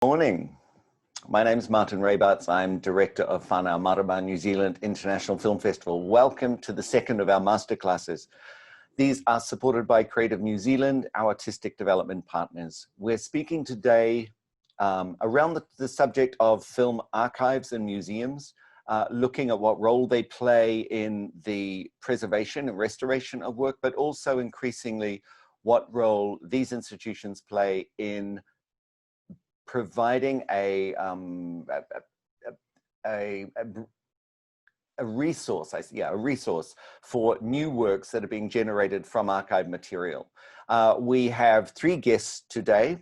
Morning. My name is Marten Rabarts. I'm Director of Whānau Mārama, New Zealand International Film Festival. Welcome to the second of our masterclasses. These are supported by Creative New Zealand, our artistic development partners. We're speaking today around the subject of film archives and museums, looking at what role they play in the preservation and restoration of work, but also increasingly what role these institutions play in providing a resource, a resource for new works that are being generated from archive material. We have three guests today.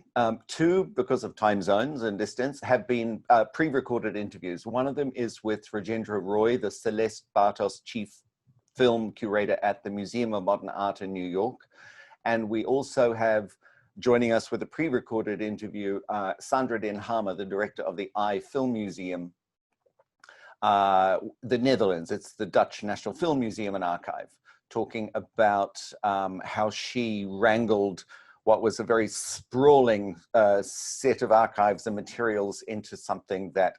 Two, because of time zones and distance, have been pre-recorded interviews. One of them is with Rajendra Roy, the Celeste Bartos Chief Film Curator at the Museum of Modern Art in New York. And we also have joining us with a pre-recorded interview, Sandra Dinham, the director of the Filmmuseum, the Netherlands. It's the Dutch National Film Museum and Archive, talking about how she wrangled what was a very sprawling set of archives and materials into something that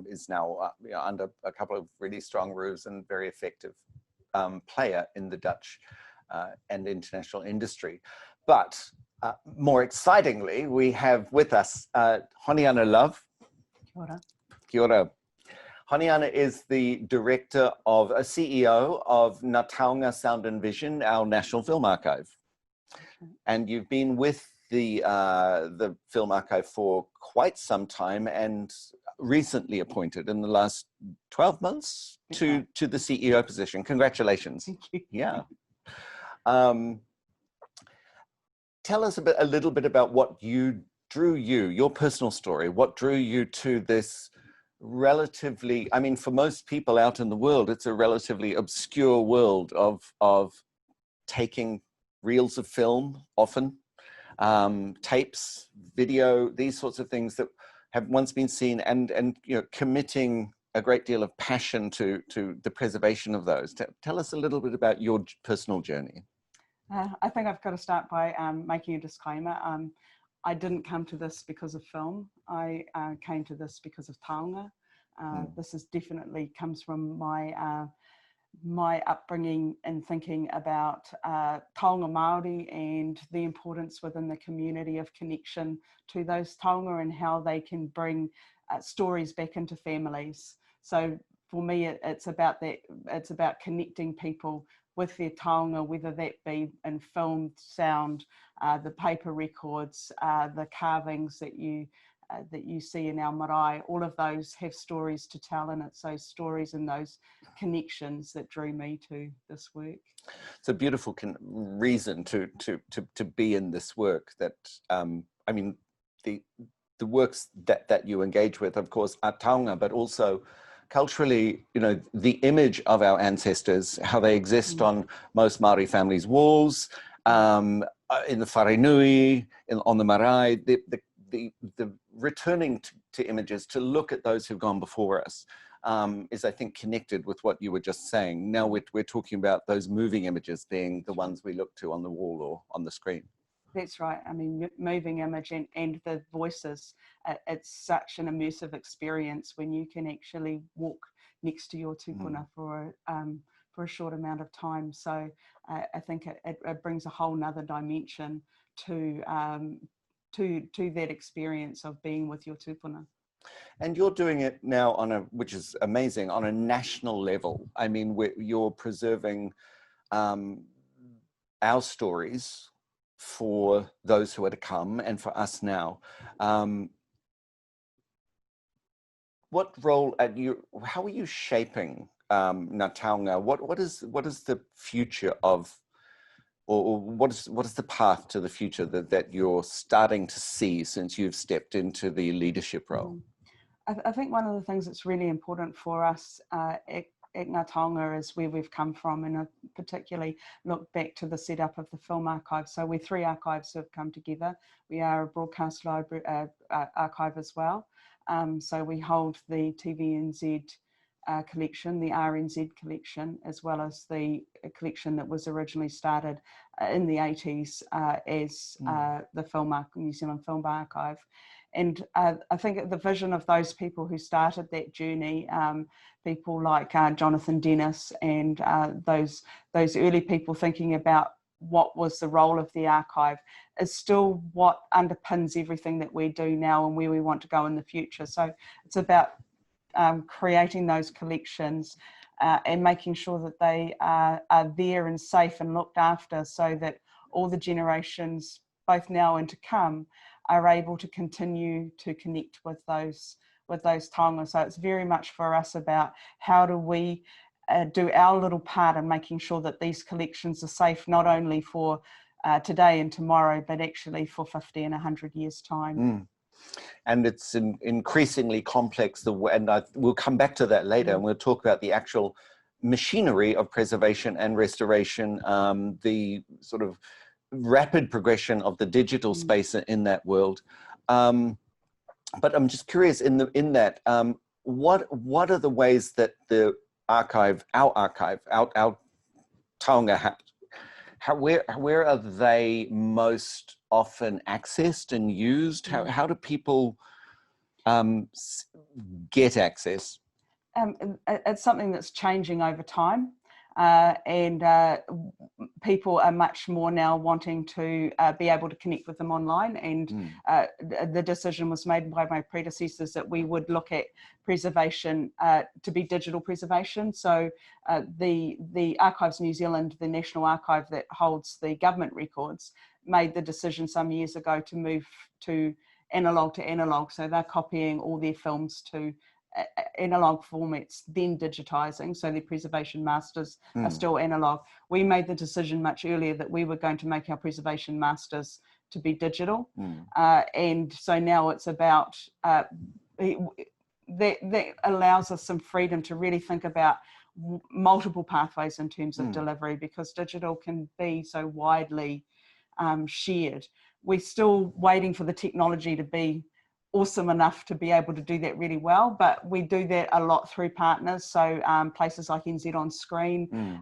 is now under a couple of really strong roofs and very effective player in the Dutch and international industry. But more excitingly, we have with us Honiana Love. Kia ora. Kia ora. Honiana is the director of, a CEO of Taonga Sound and Vision, our National Film Archive. And you've been with the Film Archive for quite some time and recently appointed in the last 12 months to the CEO position. Congratulations. Thank you. Yeah. Tell us a little bit about what drew you, your personal story, what drew you to this relatively, I mean, for most people out in the world, it's a relatively obscure world of taking reels of film, often, tapes, video, these sorts of things that have once been seen and committing a great deal of passion to the preservation of those. Tell us a little bit about your personal journey. I think I've got to start by making a disclaimer. I didn't come to this because of film. I came to this because of Taonga. This is definitely comes from my upbringing and thinking about Taonga Māori and the importance within the community of connection to those Taonga and how they can bring stories back into families. So for me, it's about that. It's about connecting people with their taonga, whether that be in film, sound, the paper records, the carvings that you see in our marae. All of those have stories to tell, and it's those stories and those connections that drew me to this work. It's a beautiful reason to be in this work. That I mean, the works that you engage with, of course, are taonga, but also culturally, the image of our ancestors, how they exist on most Māori families' walls, in the wharenui, on the marae, the returning to images, to look at those who've gone before us, is, I think, connected with what you were just saying. Now we're talking about those moving images being the ones we look to on the wall or on the screen. That's right. I mean, moving image and the voices, it's such an immersive experience when you can actually walk next to your tupuna for a short amount of time. So I think it brings a whole nother dimension to that experience of being with your tupuna. And you're doing it now on a, which is amazing, on a national level. I mean, you're preserving our stories for those who are to come and for us now. What role how are you shaping Taonga? What is the future of, or what is the path to the future that you're starting to see since you've stepped into the leadership role? I think one of the things that's really important for us at Taonga is where we've come from, and I particularly look back to the setup of the film archive. So we're 3 archives have come together. We are a broadcast library archive as well. So we hold the TVNZ collection, the RNZ collection, as well as the collection that was originally started in the 80s as the New Zealand Film Archive. And I think the vision of those people who started that journey, people like Jonathan Dennis and those early people thinking about what was the role of the archive, is still what underpins everything that we do now and where we want to go in the future. So it's about creating those collections and making sure that they are there and safe and looked after, so that all the generations, both now and to come, are able to continue to connect with those taonga. So it's very much for us about how do we do our little part in making sure that these collections are safe, not only for today and tomorrow, but actually for 50 and 100 years' time. And it's increasingly complex, and we'll come back to that later, and we'll talk about the actual machinery of preservation and restoration, the sort of rapid progression of the digital space in that world. But I'm just curious, in that, what are the ways that the archive, our Taonga, where are they most often accessed and used? How do people get access? It's something that's changing over time. And people are much more now wanting to be able to connect with them online, and the decision was made by my predecessors that we would look at preservation to be digital preservation. So the Archives New Zealand, the National Archive that holds the government records, made the decision some years ago to move to analog. So they're copying all their films to analog formats, then digitizing, so the preservation masters are still analog. We made the decision much earlier that we were going to make our preservation masters to be digital, and so now it's about that allows us some freedom to really think about multiple pathways in terms of delivery, because digital can be so widely shared. We're still waiting for the technology to be awesome enough to be able to do that really well, but we do that a lot through partners. So places like NZ On Screen,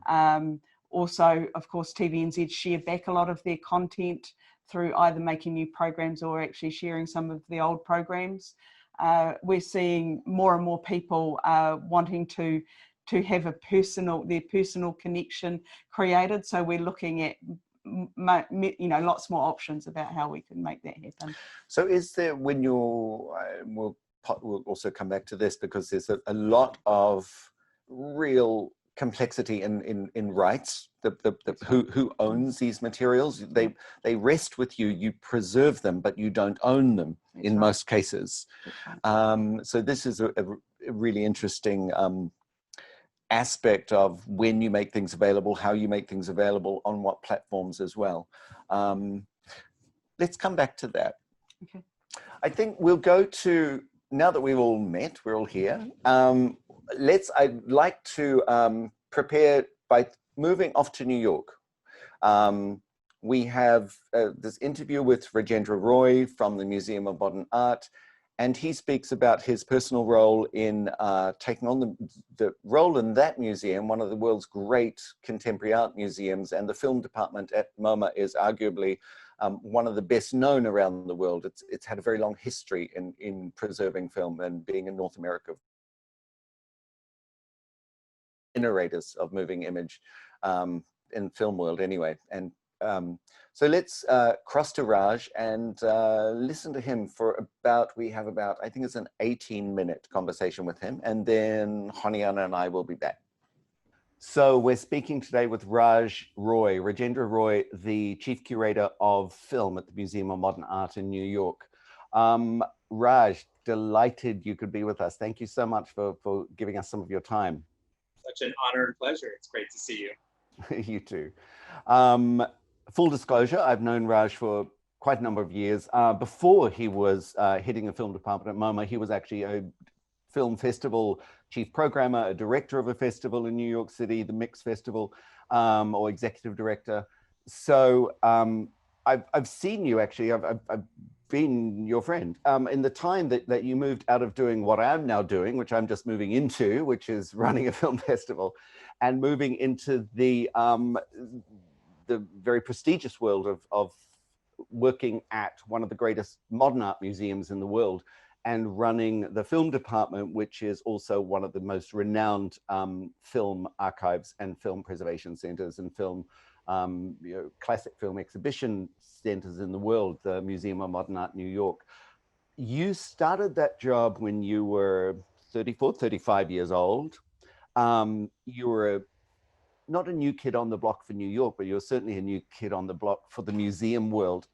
also of course TVNZ share back a lot of their content through either making new programs or actually sharing some of the old programs. We're seeing more and more people wanting to have their personal connection created. So we're looking at lots more options about how we can make that happen. So is there, when we'll also come back to this, because there's a lot of real complexity in rights, who owns these materials. They rest with you, you preserve them, but you don't own them in most cases. So this is a really interesting aspect of when you make things available, how you make things available, on what platforms as well. Let's come back to that. Okay. I think we'll go to, now that we've all met, we're all here, I'd like to prepare by moving off to New York. We have this interview with Rajendra Roy from the Museum of Modern Art, and he speaks about his personal role in taking on the role in that museum, one of the world's great contemporary art museums, and the film department at MoMA is arguably one of the best known around the world. It's had a very long history in preserving film and being in North America. Generators of moving image in film world anyway, and So let's cross to Raj and listen to him for we have about, I think it's an 18-minute conversation with him, and then Honiana and I will be back. So we're speaking today with Raj Roy, Rajendra Roy, the Chief Curator of Film at the Museum of Modern Art in New York. Raj, delighted you could be with us. Thank you so much for giving us some of your time. Such an honor and pleasure. It's great to see you. You too. Full disclosure, I've known Raj for quite a number of years. Before he was heading the film department at MoMA, he was actually a film festival chief programmer, a director of a festival in New York City, the Mix Festival, or executive director. So I've seen you actually, I've been your friend in the time that you moved out of doing what I'm now doing, which I'm just moving into, which is running a film festival, and moving into the very prestigious world of working at one of the greatest modern art museums in the world, and running the film department, which is also one of the most renowned film archives and film preservation centers and film, classic film exhibition centers in the world, the Museum of Modern Art, New York. You started that job when you were 34, 35 years old. You were not a new kid on the block for New York, but you're certainly a new kid on the block for the museum world.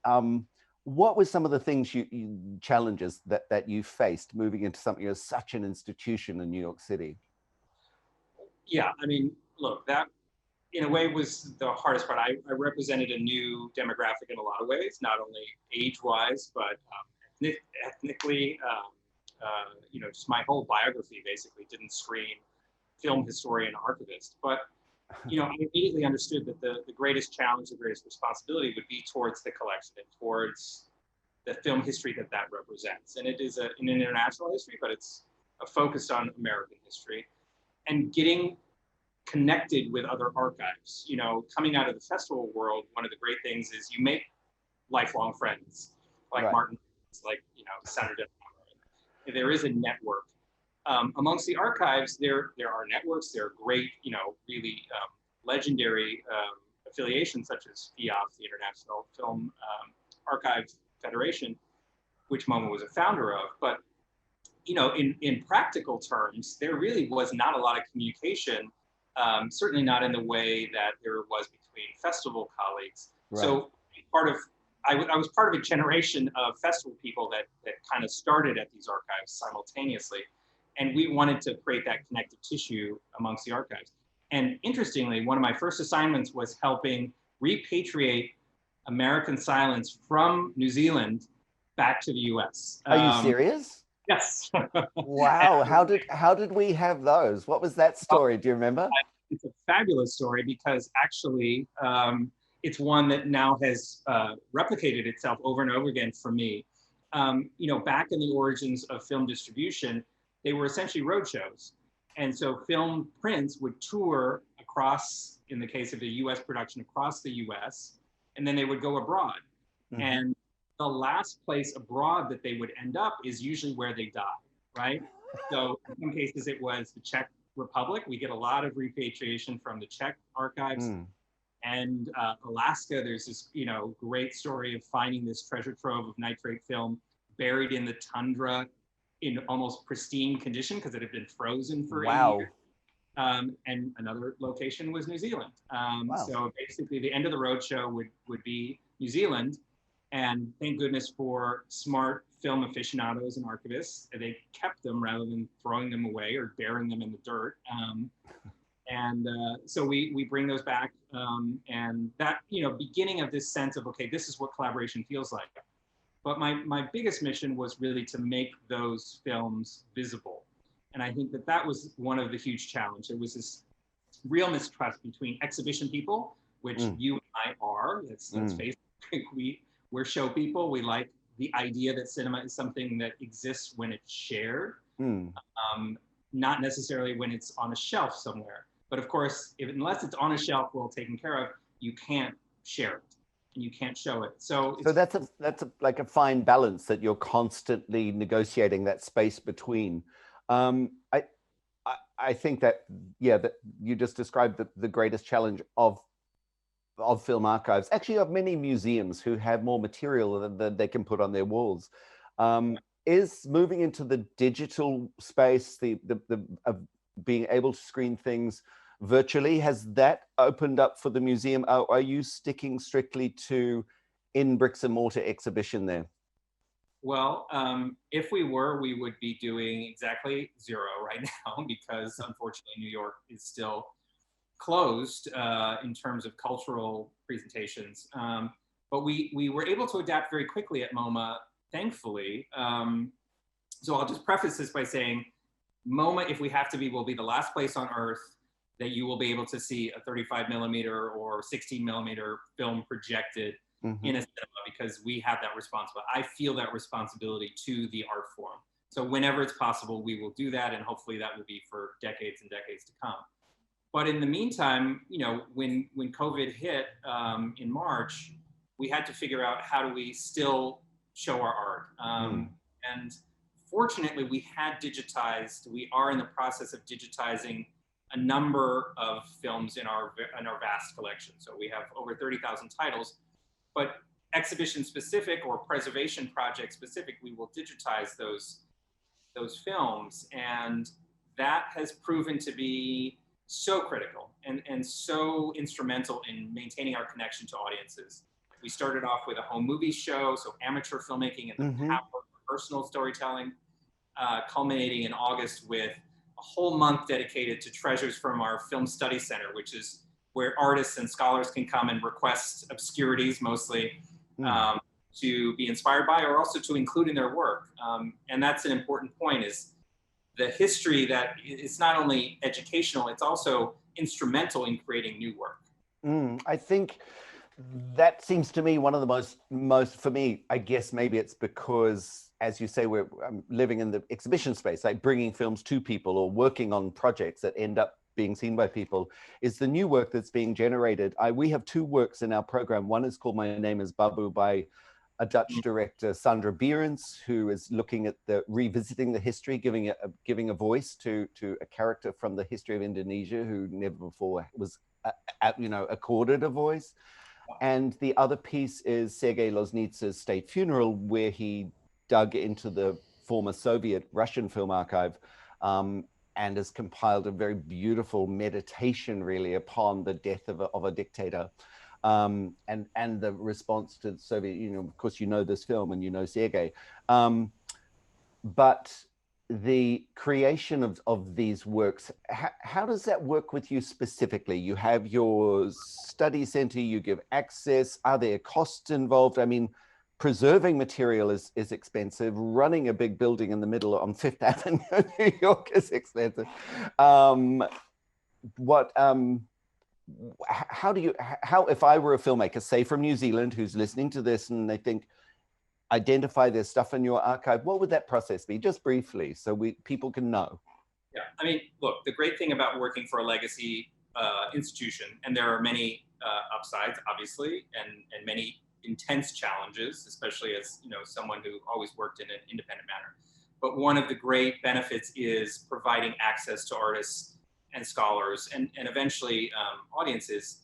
What were some of the things challenges that you faced moving into something as such an institution in New York City? Yeah, I mean, look, that in a way was the hardest part. I represented a new demographic in a lot of ways, not only age-wise, but ethnically. Just my whole biography basically didn't scream film historian archivist. But I immediately understood that the greatest challenge, the greatest responsibility would be towards the collection and towards the film history that represents. And it is an international history, but it's a focus on American history. And getting connected with other archives. Coming out of the festival world, one of the great things is you make lifelong friends, like right. Marten, like, Sandra Dinham. There is a network. Amongst the archives, there are networks. There are great, really legendary affiliations such as FIAF, the International Film Archive Federation, which MoMA was a founder of. But, in practical terms, there really was not a lot of communication, certainly not in the way that there was between festival colleagues. Right. So I was part of a generation of festival people that kind of started at these archives simultaneously. And we wanted to create that connective tissue amongst the archives. And interestingly, one of my first assignments was helping repatriate American silence from New Zealand back to the US. Are you serious? Yes. Wow. How did we have those? What was that story? Do you remember? It's a fabulous story because actually it's one that now has replicated itself over and over again for me. Back in the origins of film distribution, they were essentially roadshows. And so film prints would tour across, in the case of a US production, across the US, and then they would go abroad. Mm-hmm. And the last place abroad that they would end up is usually where they die, right? So in some cases it was the Czech Republic. We get a lot of repatriation from the Czech archives. And Alaska, there's this, great story of finding this treasure trove of nitrate film buried in the tundra in almost pristine condition because it had been frozen for a year. And another location was New Zealand. So basically the end of the roadshow would be New Zealand. And thank goodness for smart film aficionados and archivists. They kept them rather than throwing them away or burying them in the dirt. So we bring those back. And that, beginning of this sense of, okay, this is what collaboration feels like. But my biggest mission was really to make those films visible. And I think that was one of the huge challenges. There was this real mistrust between exhibition people, which you and I are, let's face it, we're show people. We like the idea that cinema is something that exists when it's shared, not necessarily when it's on a shelf somewhere. But of course, unless it's on a shelf well taken care of, you can't share it and you can't show it. So that's like a fine balance that you're constantly negotiating that space between. I think that, that you just described the greatest challenge of film archives, actually of many museums who have more material that they can put on their walls, is moving into the digital space, the being able to screen things virtually. Has that opened up for the museum? Are you sticking strictly to in bricks and mortar exhibition there? Well, if we were, we would be doing exactly zero right now, because unfortunately New York is still closed in terms of cultural presentations. But we were able to adapt very quickly at MoMA, thankfully. So I'll just preface this by saying, MoMA, if we have to be, will be the last place on earth that you will be able to see a 35mm or 16mm film projected in a cinema, because we have that responsibility. I feel that responsibility to the art form. So whenever it's possible, we will do that, and hopefully that will be for decades and decades to come. But in the meantime, you know, when COVID hit in March, we had to figure out, how do we still show our art? And fortunately, we had digitized. We are in the process of digitizing a number of films in our vast collection. So we have over 30,000 titles, but exhibition specific or preservation project specific, we will digitize those films. And that has proven to be so critical and so instrumental in maintaining our connection to audiences. We started off with a home movie show, so amateur filmmaking and the power of personal storytelling, culminating in August with a whole month dedicated to treasures from our Film Study Center, which is where artists and scholars can come and request obscurities, mostly, to be inspired by, or also to include in their work. And that's an important point, is the history that it's not only educational, it's also instrumental in creating new work. I think that seems to me one of the most for me, I guess maybe it's because, as you say, we're living in the exhibition space, like bringing films to people or working on projects that end up being seen by people, is the new work that's being generated. We have two works in our program. One is called My Name is Babu, by a Dutch director, Sandra Dinham, who is looking at revisiting the history, giving a voice to a character from the history of Indonesia who never before was accorded a voice. And the other piece is Sergei Loznitsa's State Funeral, where he dug into the former Soviet Russian film archive and has compiled a very beautiful meditation, really, upon the death of a dictator. And the response to the Soviet Union. Of course, you know this film and you know Sergei. But the creation of these works, how does that work with you specifically? You have your study center, you give access. Are there costs involved? I mean, preserving material is expensive. Running a big building in the middle on Fifth Avenue, New York, is expensive. How if I were a filmmaker, say from New Zealand, who's listening to this and they think, identify their stuff in your archive, what would that process be? Just briefly, so people can know. Yeah, I mean, look, the great thing about working for a legacy institution, and there are many upsides, obviously, and many intense challenges, especially as someone who always worked in an independent manner. But one of the great benefits is providing access to artists and scholars and eventually audiences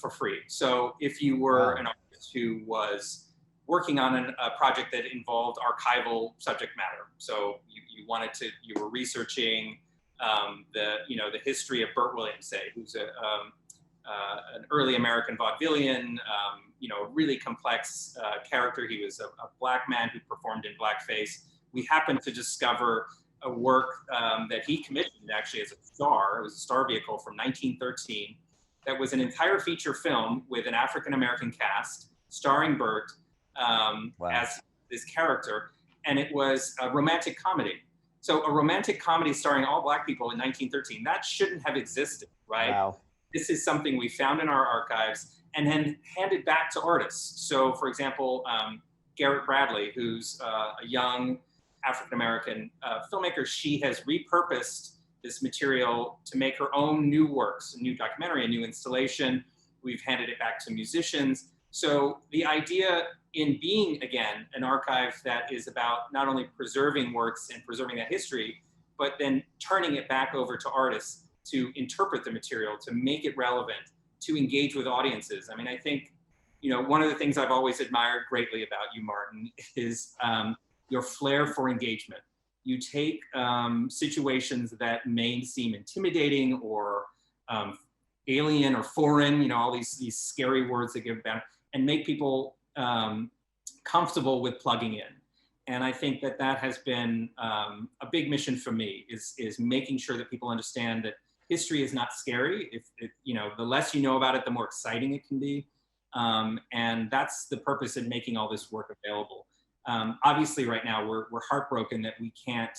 for free. So if you were an artist who was working on a project that involved archival subject matter, so you were researching the history of Burt Williams, say, who's an early American vaudevillian, a really complex character. He was a black man who performed in blackface. We happened to discover a work that he commissioned actually as a star. It was a star vehicle from 1913 that was an entire feature film with an African-American cast starring Burt as this character. And it was a romantic comedy. So a romantic comedy starring all Black people in 1913, that shouldn't have existed, right? Wow. This is something we found in our archives and then handed back to artists. So for example, Garrett Bradley, who's a young African-American filmmaker, she has repurposed this material to make her own new works, a new documentary, a new installation. We've handed it back to musicians. So the idea in being, again, an archive that is about not only preserving works and preserving that history, but then turning it back over to artists to interpret the material, to make it relevant, to engage with audiences. I mean, I think, you know, one of the things I've always admired greatly about you, Marten, is your flair for engagement. You take situations that may seem intimidating or alien or foreign, you know, all these scary words that give back, and make people comfortable with plugging in. And I think that that has been a big mission for me, is making sure that people understand that history is not scary. If you know, the less you know about it, the more exciting it can be. And that's the purpose in making all this work available. Obviously, right now, we're heartbroken that we can't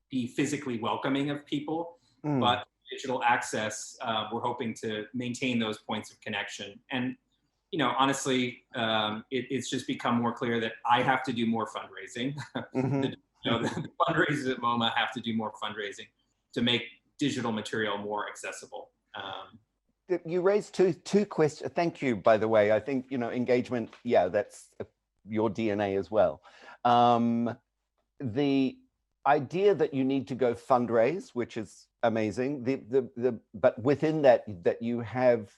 be physically welcoming of people, but digital access, we're hoping to maintain those points of connection. And, you know, honestly, it's just become more clear that I have to do more fundraising. The fundraisers at MoMA have to do more fundraising to make digital material more accessible. You raised two questions. Thank you, by the way. I think, you know, engagement, yeah, that's your DNA as well. The idea that you need to go fundraise, which is amazing. But within that you have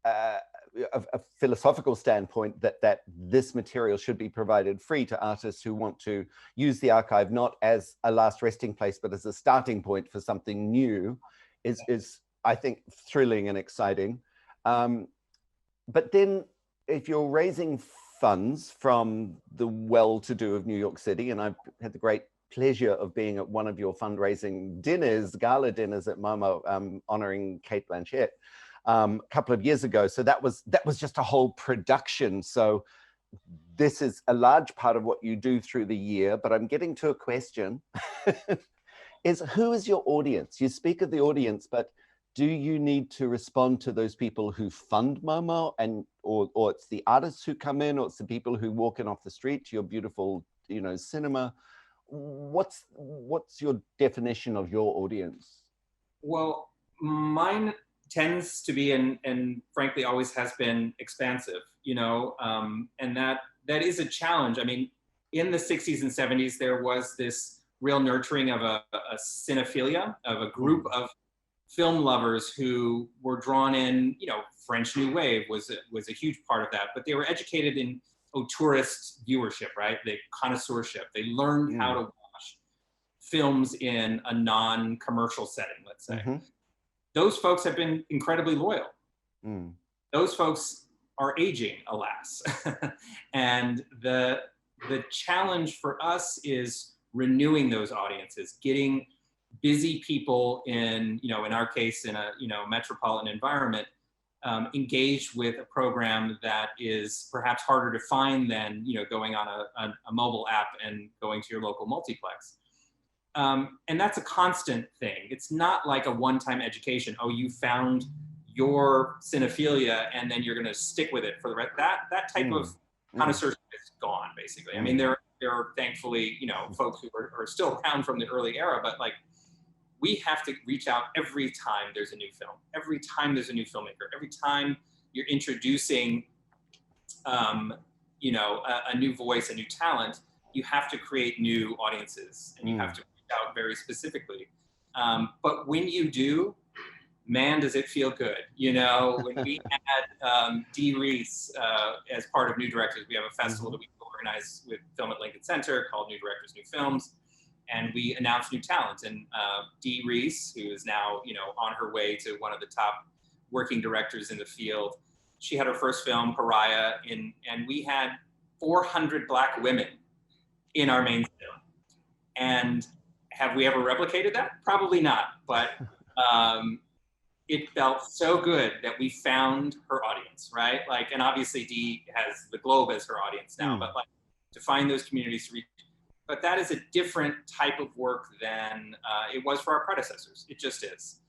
a philosophical standpoint that this material should be provided free to artists who want to use the archive not as a last resting place, but as a starting point for something new, is I think thrilling and exciting. But then if you're raising funds from the well-to-do of New York City, and I've had the great pleasure of being at one of your fundraising dinners, gala dinners at MoMA, honoring Cate Blanchett a couple of years ago. So that was just a whole production. So this is a large part of what you do through the year, but I'm getting to a question. Is who is your audience? You speak of the audience, but do you need to respond to those people who fund MoMA, and or it's the artists who come in, or it's the people who walk in off the street to your beautiful, you know, cinema? What's your definition of your audience? Well, mine tends to be, and frankly always has been, expansive, you know, and that is a challenge. I mean, in the 60s and 70s, there was this real nurturing of a cinephilia, of a group of film lovers who were drawn in. You know, French New Wave was a huge part of that, but they were educated in tourist viewership, right? The connoisseurship. They learned how to watch films in a non-commercial setting, let's say. Those folks have been incredibly loyal. Those folks are aging, alas. And the challenge for us is renewing those audiences, getting busy people in, you know, in our case, in a, you know, metropolitan environment, engaged with a program that is perhaps harder to find than, you know, going on a mobile app and going to your local multiplex. And that's a constant thing. It's not like a one-time education. Oh, you found your cinephilia and then you're going to stick with it for the rest. That type of connoisseurship is gone, basically. I mean, there are thankfully, you know, folks who are still around from the early era, but like, we have to reach out every time there's a new film, every time there's a new filmmaker, every time you're introducing, you know, a new voice, a new talent. You have to create new audiences, and you have to reach out very specifically. But when you do, man, does it feel good. You know, when we had Dee Reese as part of New Directors, we have a festival that we organize with Film at Lincoln Center called New Directors, New Films. And we announced new talent. And Dee Reese, who is now, you know, on her way to one of the top working directors in the field, she had her first film, Pariah, and we had 400 Black women in our main film. And have we ever replicated that? Probably not, but it felt so good that we found her audience, right? Like, and obviously Dee has the globe as her audience now, but like, to find those communities to reach. But that is a different type of work than it was for our predecessors. It just is.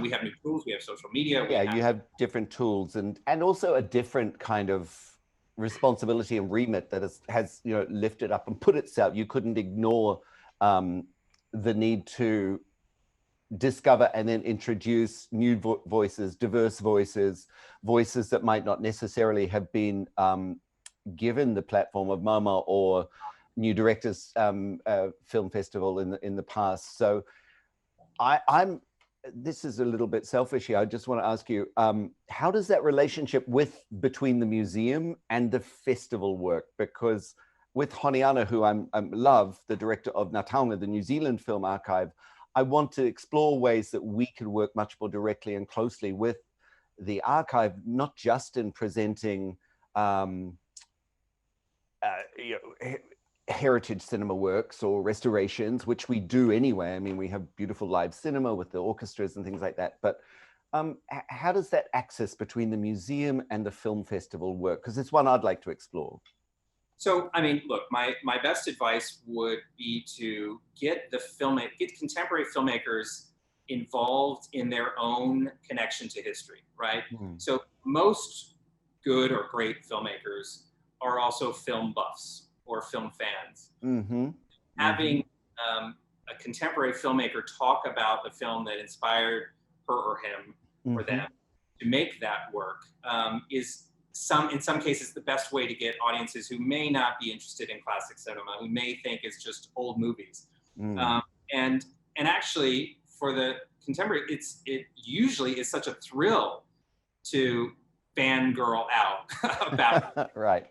We have new tools, we have social media. You have different tools and also a different kind of responsibility and remit that has you know, lifted up and put itself. You couldn't ignore the need to discover and then introduce new voices, diverse voices, voices that might not necessarily have been given the platform of MoMA or New Directors Film Festival in the past. So I'm this is a little bit selfish here. I just want to ask you, how does that relationship between the museum and the festival work? Because with Honiana, who I love, the director of Taonga, the New Zealand Film Archive, I want to explore ways that we could work much more directly and closely with the archive, not just in presenting heritage cinema works or restorations, which we do anyway. I mean, we have beautiful live cinema with the orchestras and things like that. But how does that access between the museum and the film festival work? Because it's one I'd like to explore. So, I mean, look, my best advice would be to get contemporary filmmakers involved in their own connection to history, right? So most good or great filmmakers are also film buffs or film fans. Having a contemporary filmmaker talk about the film that inspired her or him or them to make that work is in some cases the best way to get audiences who may not be interested in classic cinema, who may think it's just old movies. And actually for the contemporary, it usually is such a thrill to fangirl out about right.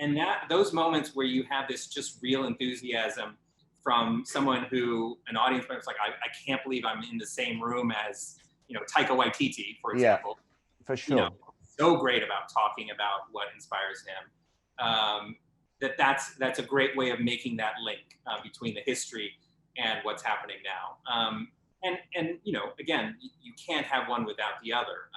And those moments where you have this just real enthusiasm from someone an audience member is like, I can't believe I'm in the same room as, Taika Waititi, for example. Yeah, for sure. So great about talking about what inspires him. That's a great way of making that link between the history and what's happening now. And again, you can't have one without the other.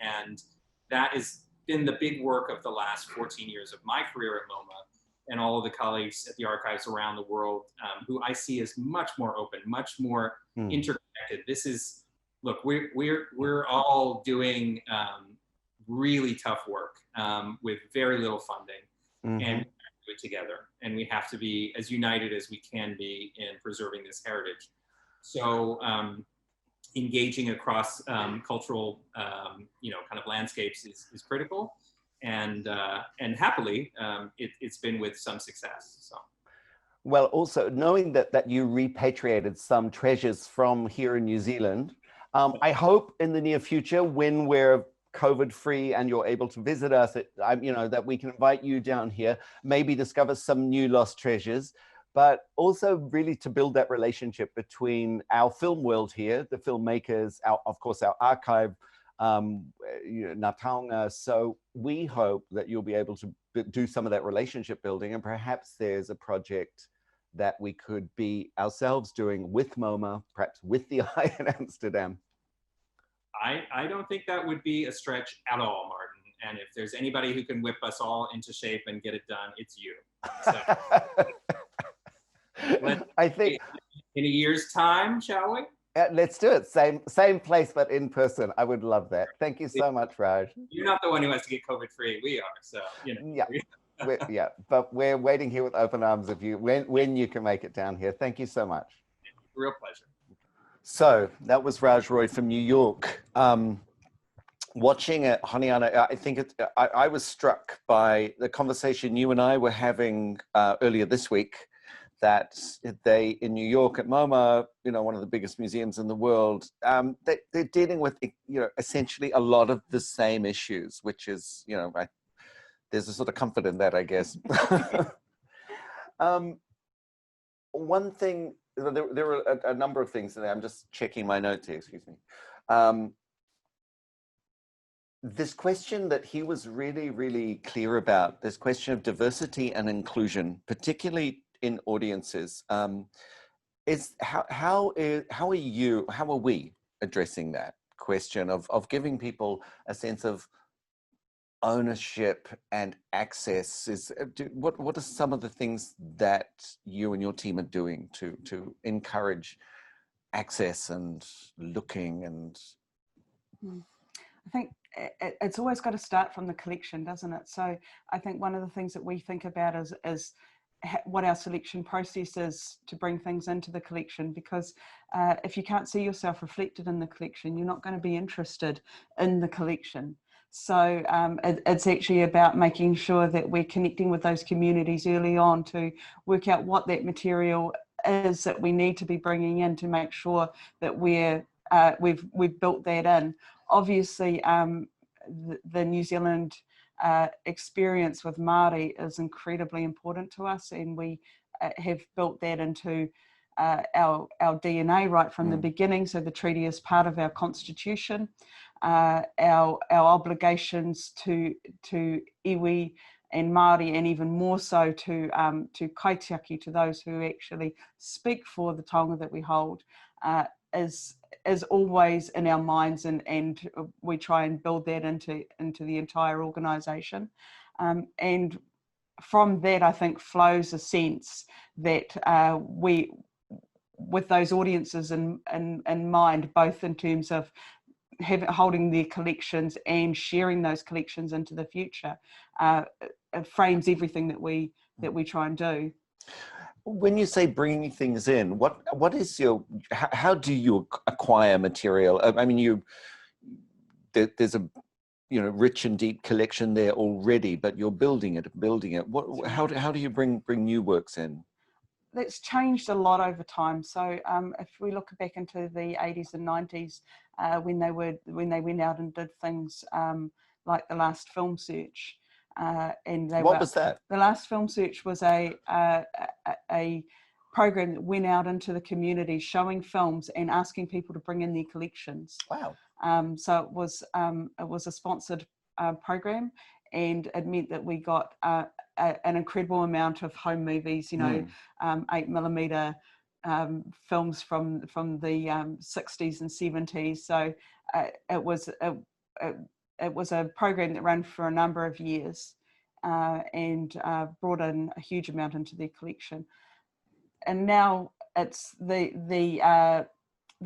And that has been the big work of the last 14 years of my career at MoMA and all of the colleagues at the archives around the world, who I see as much more open, much more interconnected. This is, look, we're all doing really tough work with very little funding, and do it together. And we have to be as united as we can be in preserving this heritage. So engaging across cultural, kind of landscapes is critical, and happily, it's been with some success. So. Well, also knowing that you repatriated some treasures from here in New Zealand, I hope in the near future, when we're COVID-free and you're able to visit us, that we can invite you down here, maybe discover some new lost treasures, but also really to build that relationship between our film world here, the filmmakers, of course, our archive, Taonga. So we hope that you'll be able to do some of that relationship building, and perhaps there's a project that we could be ourselves doing with MoMA, perhaps with the Eye in Amsterdam. I don't think that would be a stretch at all, Martin. And if there's anybody who can whip us all into shape and get it done, it's you. So, I think in a year's time, shall we? Let's do it. Same place, but in person. I would love that. Thank you so much, Raj. You're not the one who has to get COVID-free. We are. So, Yeah. But we're waiting here with open arms of you when you can make it down here. Thank you so much. Real pleasure. So that was Raj Roy from New York. Watching it, Honiana, I think I was struck by the conversation you and I were having earlier this week, that they, in New York at MoMA, one of the biggest museums in the world, they're dealing with, essentially a lot of the same issues, which is, there's a sort of comfort in that, I guess. One thing, there were a number of things in there. I'm just checking my notes here, excuse me. This question that he was really, really clear about, this question of diversity and inclusion, particularly in audiences, is how are we addressing that question of giving people a sense of ownership and access? What are some of the things that you and your team are doing to encourage access and looking? And I think it's always got to start from the collection, doesn't it? So I think one of the things that we think about is what our selection process is to bring things into the collection, because if you can't see yourself reflected in the collection, you're not going to be interested in the collection. So it's actually about making sure that we're connecting with those communities early on to work out what that material is that we need to be bringing in to make sure that we're we've built that in. Obviously, the New Zealand experience with Māori is incredibly important to us, and we have built that into our DNA right from the beginning. So the treaty is part of our constitution. Our obligations to iwi and Māori, and even more so to kaitiaki, to those who actually speak for the taonga that we hold, is always in our minds, and we try and build that into the entire organisation. And from that, I think, flows a sense that we, with those audiences in mind, both in terms of holding their collections and sharing those collections into the future, it frames everything that we try and do. When you say bringing things in, what is how do you acquire material? I mean, there's a rich and deep collection there already, but you're building it. How do you bring new works in? That's changed a lot over time. So if we look back into the 80s and 90s, when they went out and did things like the last film search, and what was that? The last film search was a program that went out into the community, showing films and asking people to bring in their collections. Wow! So it was a sponsored program, and it meant that we got an incredible amount of home movies, 8mm films from the 60s and 70s. So it was a program that ran for a number of years, and brought in a huge amount into their collection. And now it's the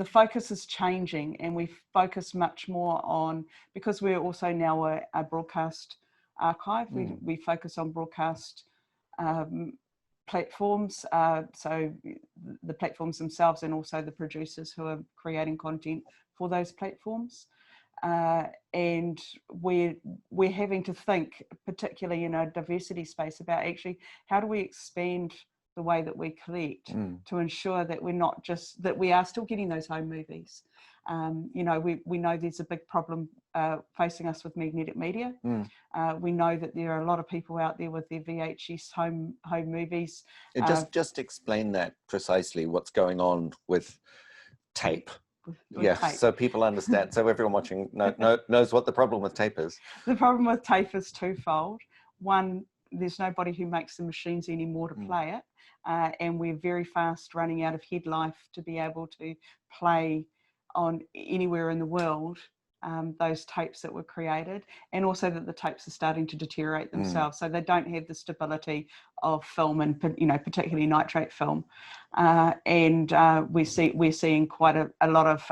focus is changing, and we focus much more on, because we're also now a broadcast archive. We focus on broadcast platforms, so the platforms themselves, and also the producers who are creating content for those platforms. And we're having to think, particularly in a diversity space, about actually how do we expand the way that we collect to ensure that that we are still getting those home movies. We know there's a big problem facing us with magnetic media. We know that there are a lot of people out there with their VHS home movies. Just explain that precisely, what's going on with tape. Tape. So people understand, so everyone watching knows what the problem with tape is. The problem with tape is twofold. One, there's nobody who makes the machines anymore to play it, and we're very fast running out of head life to be able to play on anywhere in the world those tapes that were created, and also that the tapes are starting to deteriorate themselves, so they don't have the stability of film, and particularly nitrate film, and we're seeing quite a lot of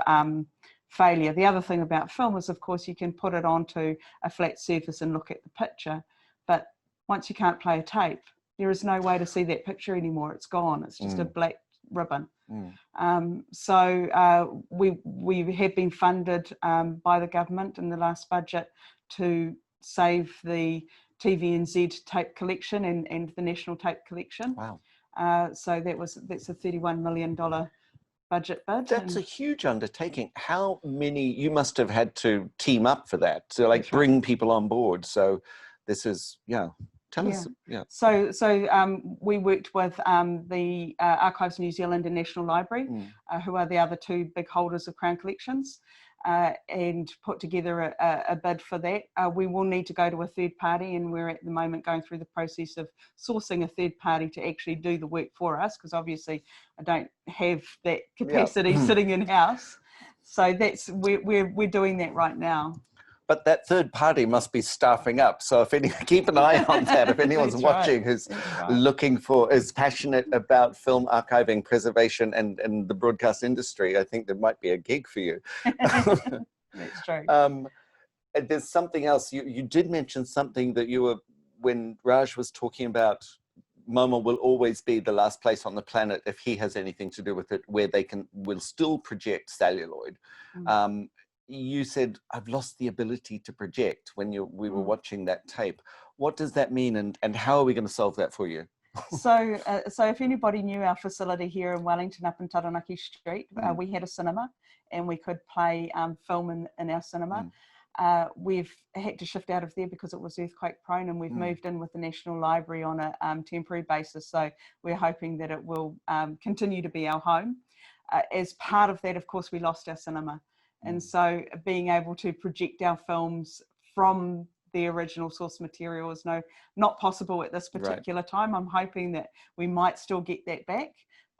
failure. The other thing about film is, of course, you can put it onto a flat surface and look at the picture, but once you can't play a tape, there is no way to see that picture anymore. It's gone. It's just a black ribbon. So we have been funded by the government in the last budget to save the TVNZ tape collection and the national tape collection. Wow. So that's a $31 million budget bid. That's a huge undertaking. How many, you must have had to team up for that, to bring people on board. So this is, tell us. Yeah. So we worked with the Archives New Zealand and National Library, who are the other two big holders of Crown collections, and put together a bid for that. We will need to go to a third party, and we're at the moment going through the process of sourcing a third party to actually do the work for us, because obviously I don't have that capacity sitting in-house. So we're doing that right now. But that third party must be staffing up. So keep an eye on that. If anyone's watching who's looking is passionate about film archiving, preservation, and the broadcast industry, I think there might be a gig for you. That's true. There's something else. You did mention something that when Raj was talking about MoMA will always be the last place on the planet, if he has anything to do with it, where will still project celluloid. You said, I've lost the ability to project when we were watching that tape. What does that mean, and how are we going to solve that for you? So if anybody knew our facility here in Wellington up in Taranaki Street, we had a cinema, and we could play film in our cinema. We've had to shift out of there because it was earthquake prone, and we've moved in with the National Library on a temporary basis. So we're hoping that it will continue to be our home. As part of that, of course, we lost our cinema. And so being able to project our films from the original source material is not possible at this particular time. I'm hoping that we might still get that back.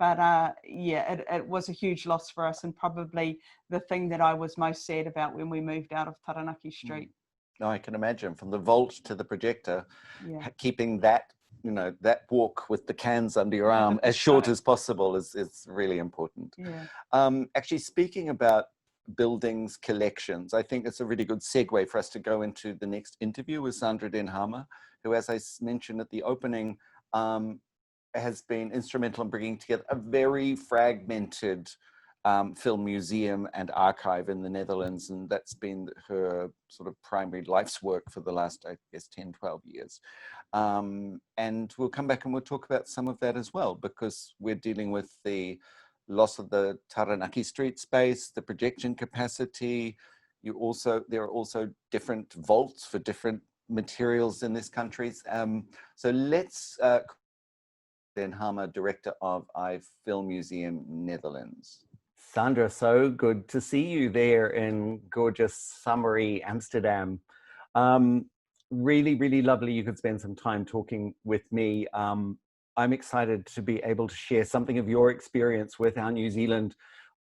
But it was a huge loss for us, and probably the thing that I was most sad about when we moved out of Taranaki Street. No, I can imagine, from the vault to the projector, keeping that, that walk with the cans under your arm as short as possible is really important. Actually, speaking about buildings, collections, I think it's a really good segue for us to go into the next interview with Sandra Dinham, who, as I mentioned at the opening, has been instrumental in bringing together a very fragmented film museum and archive in the Netherlands, and that's been her sort of primary life's work for the last, I guess, 10, 12 years. And we'll come back and we'll talk about some of that as well, because we're dealing with the loss of the Taranaki Street space, the projection capacity. There are also different vaults for different materials in this country. So let's Denhama, Director of Filmmuseum Netherlands. Sandra, so good to see you there in gorgeous, summery Amsterdam. Really, really lovely you could spend some time talking with me. I'm excited to be able to share something of your experience with our New Zealand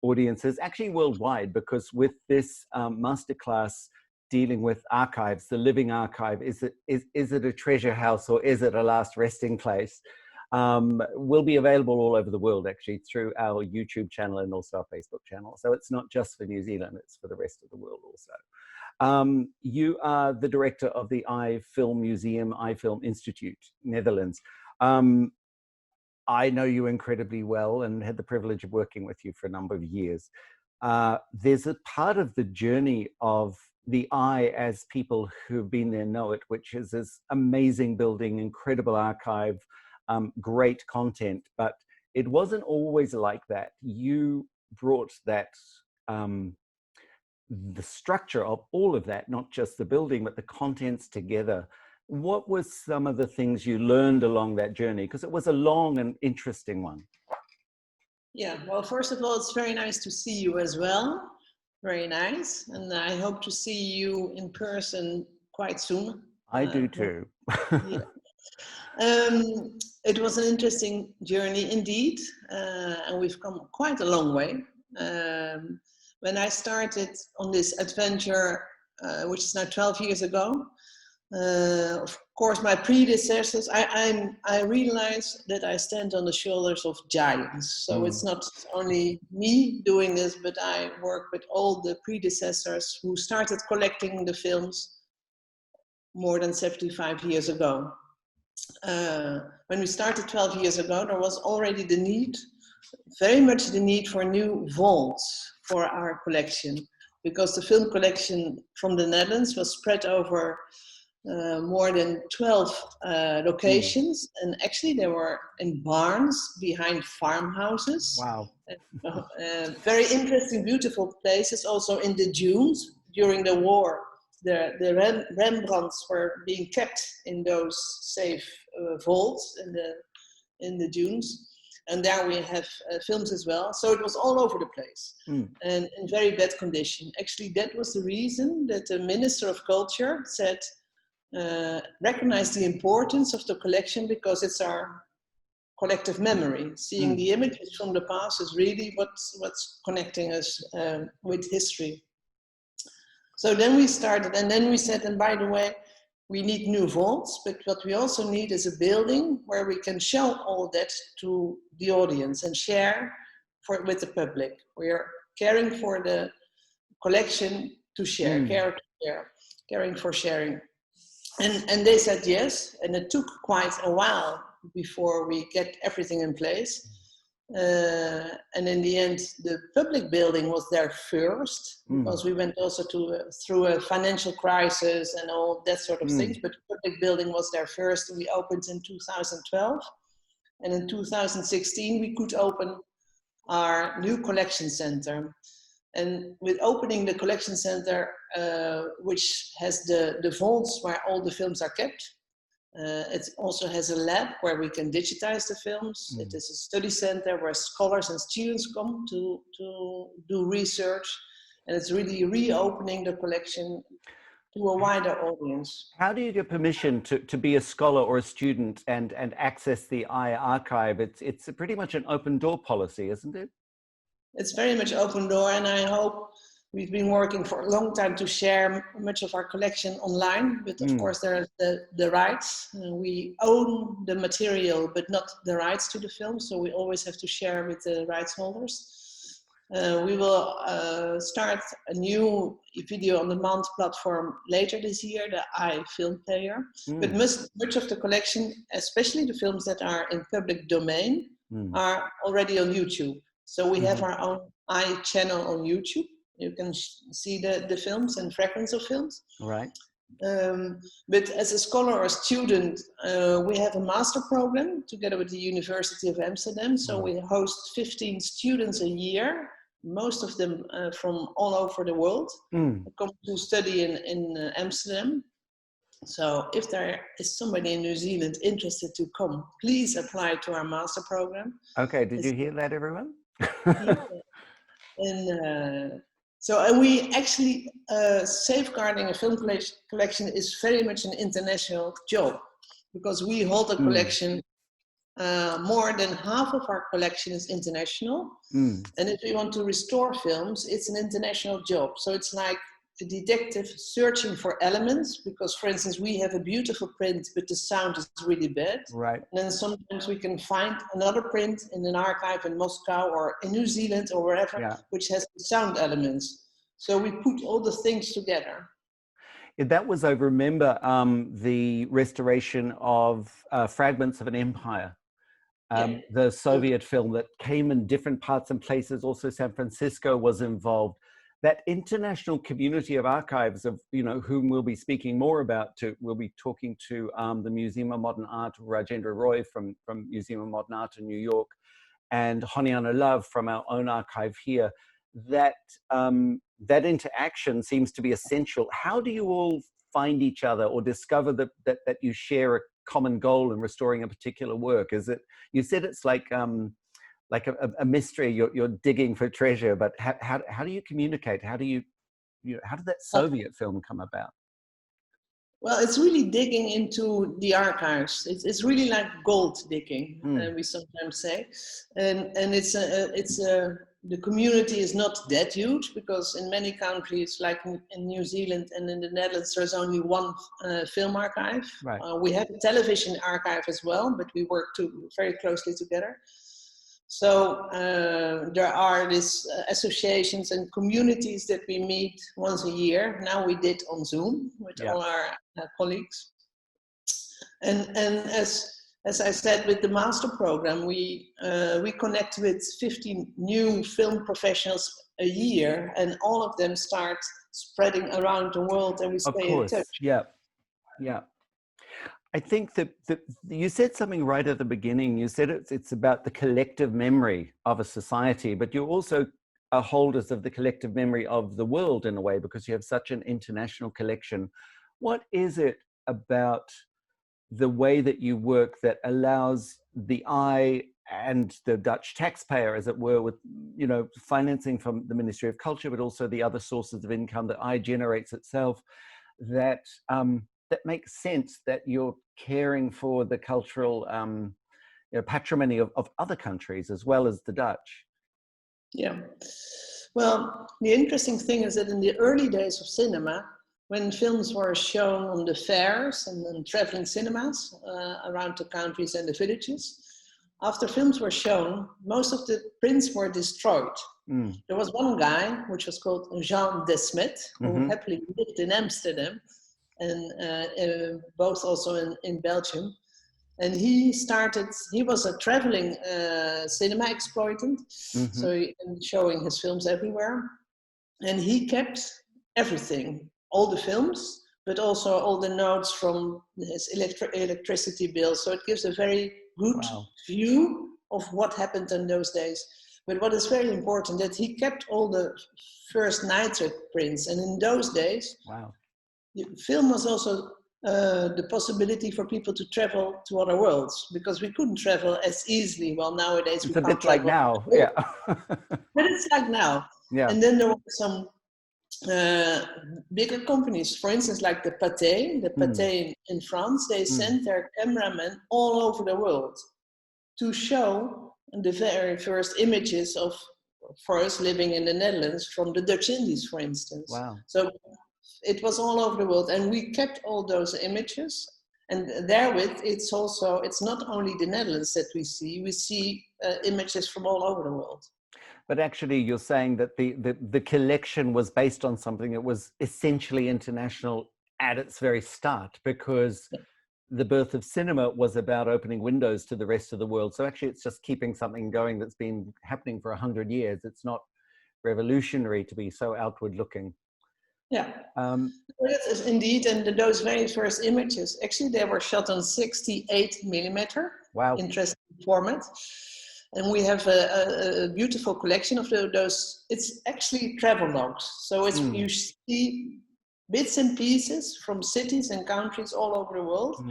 audiences, actually worldwide, because with this masterclass dealing with archives, the living archive, is it a treasure house or is it a last resting place? Will be available all over the world, actually, through our YouTube channel and also our Facebook channel. So it's not just for New Zealand, it's for the rest of the world also. You are the director of the Filmmuseum, Ifilm Institute, Netherlands. I know you incredibly well and had the privilege of working with you for a number of years. There's a part of the journey of the eye, as people who've been there know it, which is this amazing building, incredible archive, great content, but it wasn't always like that. You brought that, the structure of all of that, not just the building, but the contents together. What were some of the things you learned along that journey? Because it was a long and interesting one. Yeah, well, first of all, it's very nice to see you as well. Very nice. And I hope to see you in person quite soon. I do too. Yeah. It was an interesting journey indeed, and we've come quite a long way. When I started on this adventure, which is now 12 years ago, of course, my predecessors, I realized that I stand on the shoulders of giants. So it's not only me doing this, but I work with all the predecessors who started collecting the films more than 75 years ago. When we started 12 years ago, there was already the need, very much the need for new vaults for our collection, because the film collection from the Netherlands was spread over more than 12 locations, and actually they were in barns behind farmhouses. Wow. Very interesting, beautiful places, also in the dunes during the war. The Rembrandts were being kept in those safe vaults in the dunes, and there we have films as well. So it was all over the place and in very bad condition. Actually, that was the reason that the Minister of Culture said, recognize the importance of the collection because it's our collective memory. Seeing the images from the past is really what's connecting us with history. So then we started, and then we said, and by the way, we need new vaults, but what we also need is a building where we can show all that to the audience and share with the public. We are caring for the collection to share, caring for sharing. And they said yes, and it took quite a while before we get everything in place. And in the end, the public building was there first, because we went also through a financial crisis and all that sort of things, but the public building was there first. We opened in 2012, and in 2016 we could open our new collection center. And with opening the collection center, which has the vaults where all the films are kept, it also has a lab where we can digitize the films. It is a study center where scholars and students come to do research. And it's really reopening the collection to a wider audience. How do you get permission to be a scholar or a student and access the archive? It's pretty much an open door policy, isn't it? It's very much open door, and I hope we've been working for a long time to share much of our collection online, but of course there are the rights. We own the material, but not the rights to the film, so we always have to share with the rights holders. We will start a new video on demand platform later this year, the Ifilm player. But much of the collection, especially the films that are in public domain, are already on YouTube. So we have our own channel on YouTube. You can see the films and fragments of films. Right. But as a scholar or student, we have a master program together with the University of Amsterdam. So we host 15 students a year, most of them from all over the world, come to study in Amsterdam. So if there is somebody in New Zealand interested to come, please apply to our master program. Okay, did you hear that, everyone? And we actually, safeguarding a film collection is very much an international job, because we hold a collection, more than half of our collection is international. And if we want to restore films, it's an international job. So it's like a detective searching for elements, because, for instance, we have a beautiful print, but the sound is really bad. Right. And then sometimes we can find another print in an archive in Moscow or in New Zealand or wherever, which has the sound elements. So we put all the things together. That was, I remember, the restoration of Fragments of an Empire. The Soviet film that came in different parts and places. Also, San Francisco was involved. That international community of archives, of whom we'll be speaking more about. We'll be talking to the Museum of Modern Art, Rajendra Roy from Museum of Modern Art in New York, and Honiana Love from our own archive here. That interaction seems to be essential. How do you all find each other or discover that you share a common goal in restoring a particular work? Is it, you said it's like a mystery, you're digging for treasure, but how do you communicate? How did that Soviet film come about? Well, it's really digging into the archives. It's really like gold digging, we sometimes say, and the community is not that huge, because in many countries, like in New Zealand and in the Netherlands, there's only one film archive. Right. We have a television archive as well, but we work very closely together. So there are these associations and communities that we meet once a year. Now we did on Zoom with all our colleagues. And as I said, with the master program, we connect with 15 new film professionals a year, and all of them start spreading around the world, and we stay in touch. Yeah. I think that you said something right at the beginning. You said it's about the collective memory of a society, but you also are holders of the collective memory of the world in a way, because you have such an international collection. What is it about the way that you work that allows the eye and the Dutch taxpayer, as it were, with financing from the Ministry of Culture, but also the other sources of income that eye generates itself, that makes sense, that you're caring for the cultural patrimony of other countries as well as the Dutch? Yeah. Well, the interesting thing is that in the early days of cinema, when films were shown on the fairs and traveling cinemas around the countries and the villages, after films were shown, most of the prints were destroyed. There was one guy, which was called Jean Desmet, who happily lived in Amsterdam, and both also in Belgium. And he was a traveling cinema exploitant, so showing his films everywhere. And he kept everything, all the films, but also all the notes from his electricity bill. So it gives a very good view of what happened in those days. But what is very important, that he kept all the first nitrate prints. And in those days, wow, film was also the possibility for people to travel to other worlds, because we couldn't travel as easily. Well, nowadays it's we a can't bit like travel. now, yeah. But it's like now. Yeah. And then there were some bigger companies, for instance, like the Pathé in France. They sent their cameramen all over the world to show the very first images of forests living in the Netherlands from the Dutch Indies, for instance. Wow. So it was all over the world, and we kept all those images. And therewith, it's not only the Netherlands that we see images from all over the world. But actually, you're saying that the collection was based on something that was essentially international at its very start, because the birth of cinema was about opening windows to the rest of the world. So actually, it's just keeping something going that's been happening for 100 years. It's not revolutionary to be so outward looking. Yeah, indeed. And those very first images, actually, they were shot on 68 millimeter. Wow. Interesting format. And we have a beautiful collection of those. It's actually travel logs. So it's you see bits and pieces from cities and countries all over the world.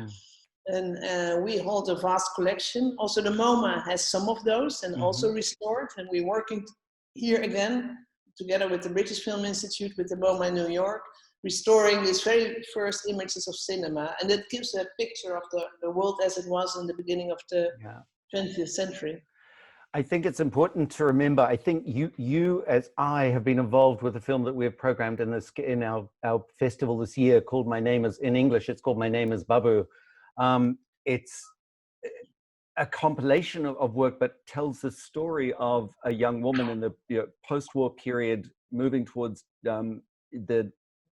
And we hold a vast collection. Also, the MoMA has some of those and also restored. And we're working here again, together with the British Film Institute, with the MoMA in New York, restoring these very first images of cinema. And it gives a picture of the world as it was in the beginning of the 20th century. I think it's important to remember, I think you as I have been involved with a film that we have programmed in our festival this year called in English, it's called My Name is Babu. It's a compilation of work, but tells the story of a young woman in the post-war period moving towards the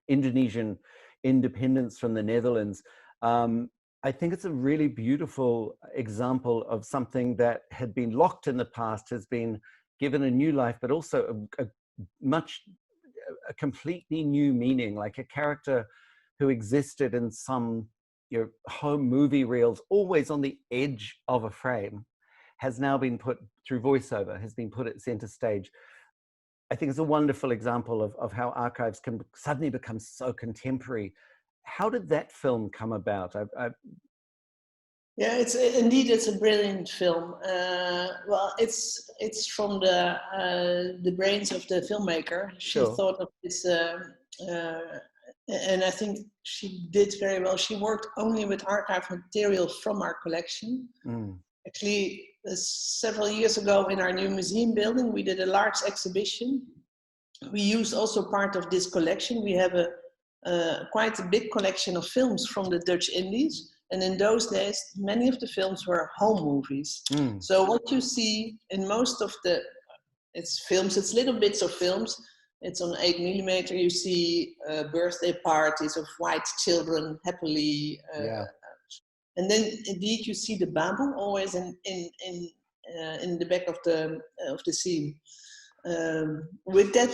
Indonesian independence from the Netherlands. I think it's a really beautiful example of something that had been locked in the past, has been given a new life, but also a completely new meaning, like a character who existed in some home movie reels, always on the edge of a frame, has now been put through voiceover, has been put at center stage. I think it's a wonderful example of how archives can suddenly become so contemporary. How did that film come about? Yeah, it's a brilliant film. Well, it's from the brains of the filmmaker. She thought of this, and I think she did very well. She worked only with archive material from our collection. Actually, several years ago in our new museum building, we did a large exhibition. We used also part of this collection. We have quite a big collection of films from the Dutch Indies. And in those days, many of the films were home movies. So what you see in most of it's films, it's little bits of films. It's on 8 millimeter. You see birthday parties of white children happily. And then indeed you see the Babu always in the back of the scene. With that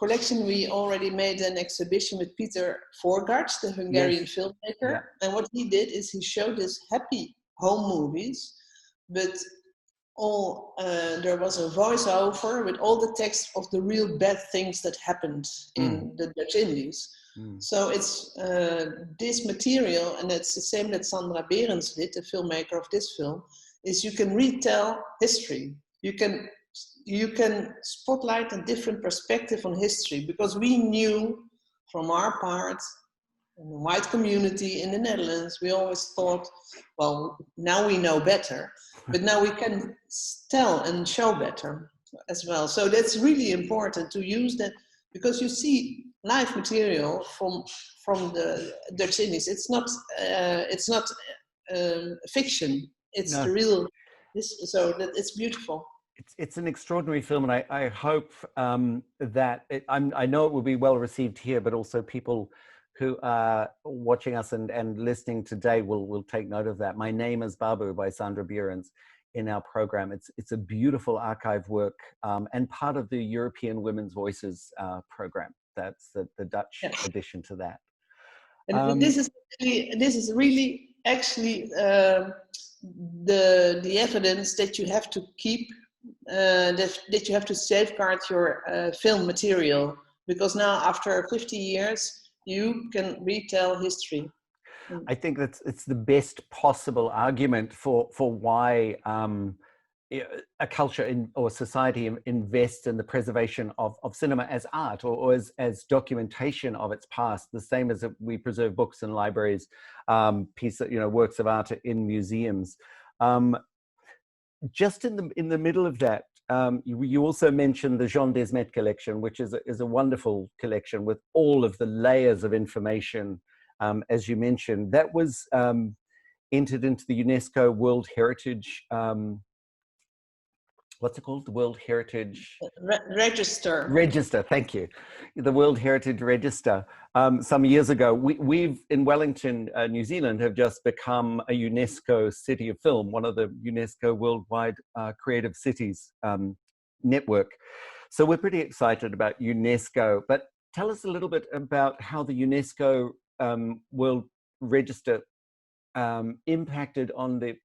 collection, we already made an exhibition with Peter Forgaerts, the Hungarian filmmaker. And what he did is he showed us happy home movies, but there was a voiceover with all the text of the real bad things that happened in the Dutch Indies. So it's this material, and it's the same that Sandra Berends did, the filmmaker of this film, is you can retell history. You can spotlight a different perspective on history, because we knew from our part, in the white community in the Netherlands, we always thought, well, now we know better, but now we can tell and show better as well. So that's really important to use that, because you see live material from the Dutch Indies. It's not fiction. It's the real. So that it's beautiful. It's an extraordinary film, and I hope that I know it will be well received here, but also people who are watching us and listening today will take note of that. My Name is Babu by Sandra Berends in our program. It's a beautiful archive work and part of the European Women's Voices program. That's the Dutch addition to that. And this is really actually the evidence that you have to keep that you have to safeguard your film material, because now after 50 years you can retell history. I think it's the best possible argument for why a culture or society invests in the preservation of cinema as art or as documentation of its past, the same as we preserve books in libraries, works of art in museums. Just in the middle of that, you also mentioned the Jean Desmet collection, which is a wonderful collection with all of the layers of information, as you mentioned. That was entered into the UNESCO World Heritage, what's it called? The World Heritage Register. Register, thank you. The World Heritage Register. Some years ago, we've in Wellington, New Zealand, have just become a UNESCO City of Film, one of the UNESCO Worldwide Creative Cities network. So we're pretty excited about UNESCO. But tell us a little bit about how the UNESCO World Register impacted on the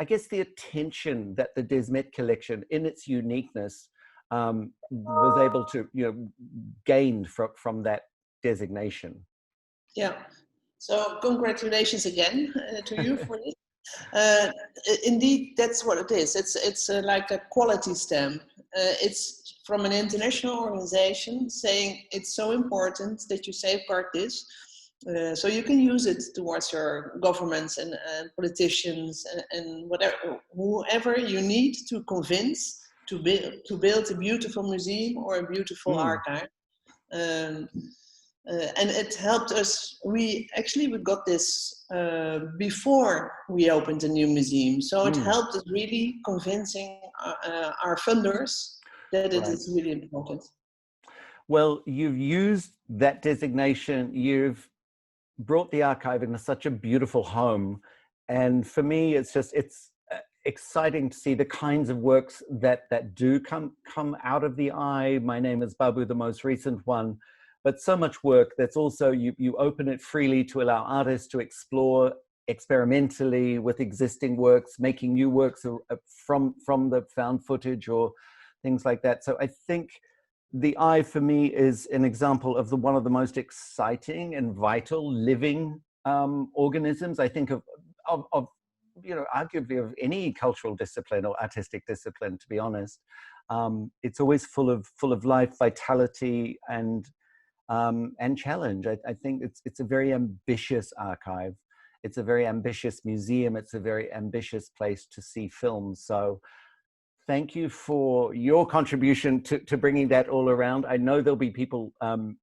attention that the Desmet collection, in its uniqueness, was able to gain from that designation. Yeah. So congratulations again to you for this. Indeed, that's what it is. It's like a quality stamp. It's from an international organization saying it's so important that you safeguard this. So you can use it towards your governments and politicians and whoever you need to convince to build a beautiful museum or a beautiful archive. And it helped us. We got this before we opened a new museum. So it helped us really convincing our funders that it is really important. Well, you've used that designation. You've brought the archive into such a beautiful home, and for me it's exciting to see the kinds of works that do come out of the eye. My Name is Babu, the most recent one, but so much work that's also you open it freely to allow artists to explore experimentally with existing works, making new works from the found footage or things like that. So I think the eye for me is an example of one of the most exciting and vital living organisms. I think of arguably of any cultural discipline or artistic discipline, to be honest. It's always full of life, vitality, and challenge. I think it's a very ambitious archive. It's a very ambitious museum. It's a very ambitious place to see films. So thank you for your contribution to bringing that all around. I know there'll be people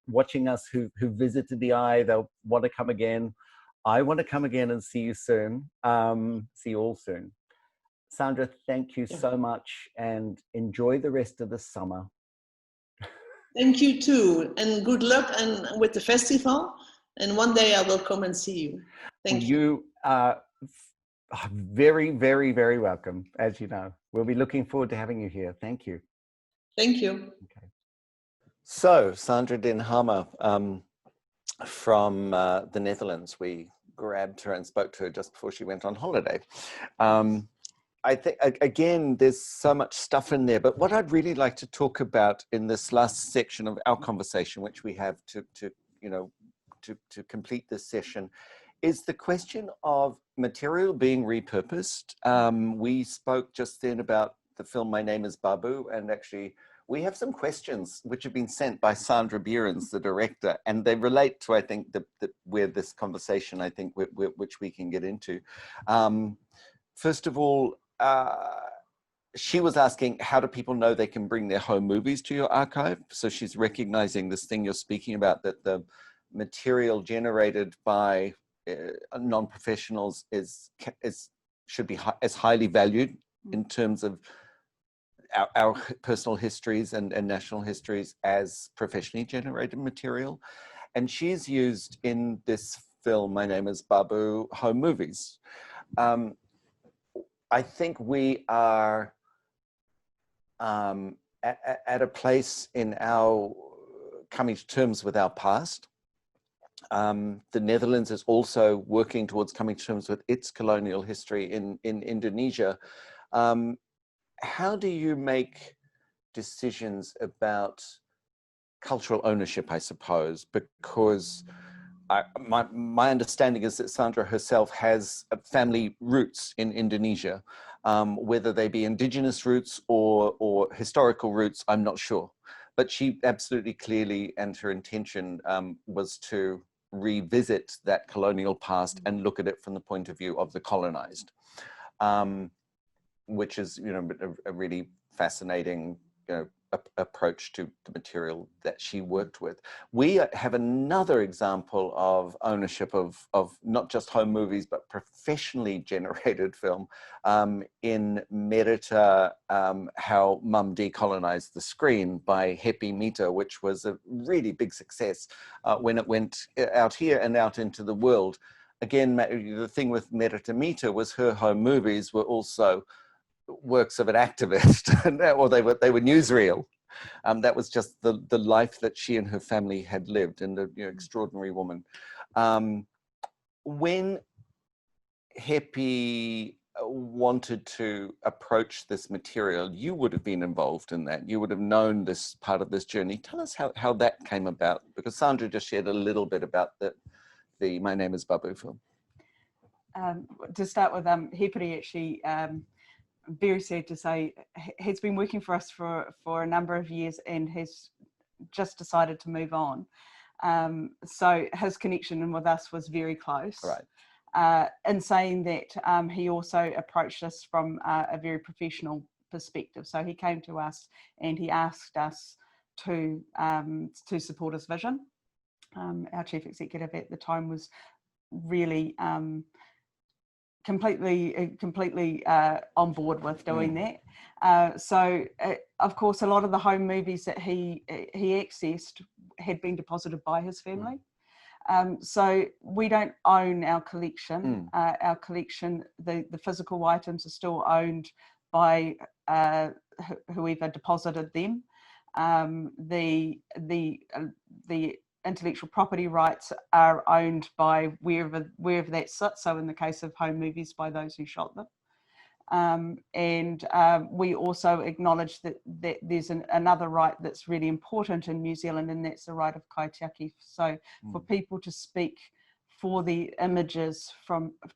watching us who visited the eye. They'll want to come again. I want to come again and see you soon. See you all soon. Sandra, thank you so much, and enjoy the rest of the summer. Thank you too, and good luck with the festival. And one day I will come and see you. Thank you. You are very, very, very welcome, as you know. We'll be looking forward to having you here. Thank you. Thank you. Okay. So, Sandra Dinham from the Netherlands, we grabbed her and spoke to her just before she went on holiday. I think, again, there's so much stuff in there, but what I'd really like to talk about in this last section of our conversation, which we have to complete this session, is the question of material being repurposed. We spoke just then about the film My Name is Babu, and actually we have some questions which have been sent by Sandra Behrens, the director, and they relate to, I think, where this conversation, I think, which we can get into. First of all, she was asking, how do people know they can bring their home movies to your archive? So she's recognizing this thing you're speaking about, that the material generated by non-professionals should be as highly valued in terms of our personal histories and national histories as professionally generated material. And she's used in this film, My Name is Babu, home movies. I think we are at a place in our coming to terms with our past. The Netherlands is also working towards coming to terms with its colonial history in Indonesia. how do you make decisions about cultural ownership, I suppose? Because my understanding is that Sandra herself has family roots in Indonesia, whether they be indigenous roots or historical roots, I'm not sure. But she absolutely clearly, and her intention was to revisit that colonial past and look at it from the point of view of the colonized, which is, you know, a really fascinating, you know, approach to the material that she worked with. We have another example of ownership of not just home movies, but professionally generated film in Merita, How Mum Decolonized the Screen by Happy Mita, which was a really big success when it went out here and out into the world. Again, the thing with Merita Mita was her home movies were also works of an activist, or they were newsreel. That was just the life that she and her family had lived, and a, you know, extraordinary woman. When Happy wanted to approach this material, you would have been involved in that. You would have known this part of this journey. Tell us how that came about, because Sandra just shared a little bit about the My Name is Babu film. To start with, Happy actually, very sad to say, has been working for us for a number of years and has just decided to move on. So his connection with us was very close. Right. In saying that, he also approached us from a very professional perspective. So he came to us and he asked us to support his vision. Our chief executive at the time was really completely on board with doing that. So of course, a lot of the home movies that he accessed had been deposited by his family. So we don't own our collection. Our collection, the physical items are still owned by whoever deposited them. The intellectual property rights are owned by wherever that sits. So in the case of home movies, by those who shot them. And we also acknowledge that there's another right that's really important in New Zealand, and that's the right of kaitiaki. So for people to speak for the images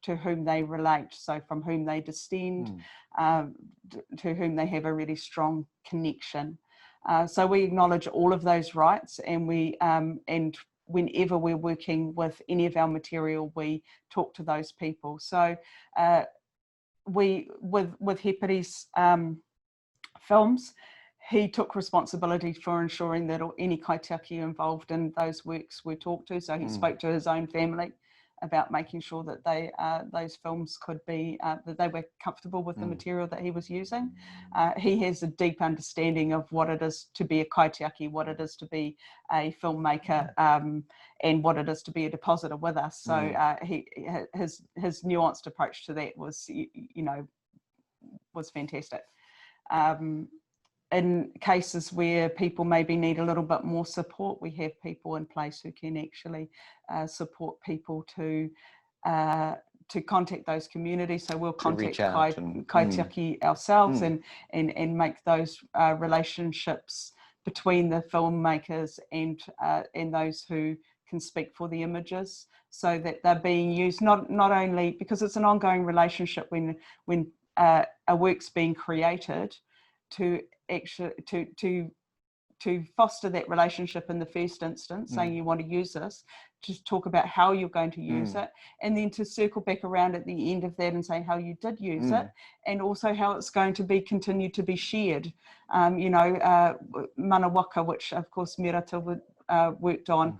to whom they relate, so from whom they descend, to whom they have a really strong connection. So we acknowledge all of those rights, and and whenever we're working with any of our material, we talk to those people. So with Hepari's films, he took responsibility for ensuring that any kaitiaki involved in those works were talked to. So he spoke to his own family about making sure that those films could be, that they were comfortable with the material that he was using. He has a deep understanding of what it is to be a kaitiaki, what it is to be a filmmaker, and what it is to be a depositor with us. So his nuanced approach to that was, was fantastic. In cases where people maybe need a little bit more support, we have people in place who can actually support people to contact those communities. So we'll contact kaitiaki ourselves and make those relationships between the filmmakers and those who can speak for the images, so that they're being used not only because it's an ongoing relationship when a work's being created, to actually to foster that relationship in the first instance, saying you want to use this, to talk about how you're going to use it, and then to circle back around at the end of that and say how you did use it, and also how it's going to be continued to be shared. Manawaka, which of course Merata worked on,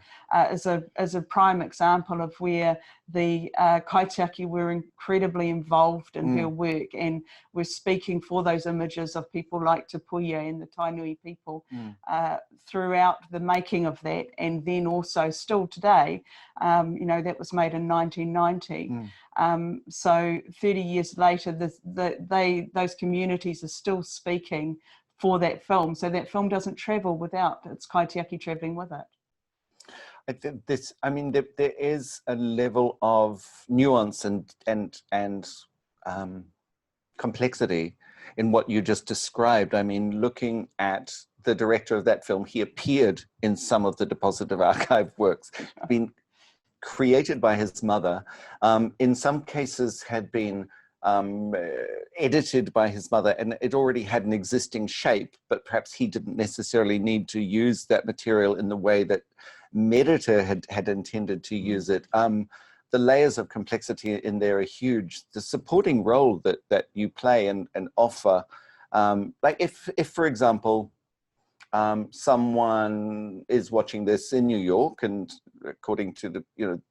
is a prime example of where the kaitiaki were incredibly involved in her work, and were speaking for those images of people like Te Puia and the Tainui people throughout the making of that, and then also still today. That was made in 1990. So 30 years later, those communities are still speaking for that film, so that film doesn't travel without its kaitiaki traveling with it. I think there is a level of nuance and complexity in what you just described. I mean, looking at the director of that film, he appeared in some of the deposited archive works, been created by his mother, in some cases had been edited by his mother, and it already had an existing shape, but perhaps he didn't necessarily need to use that material in the way that Merita had intended to use it. The layers of complexity in there are huge. The supporting role that you play and offer, like if for example, someone is watching this in New York, and according to the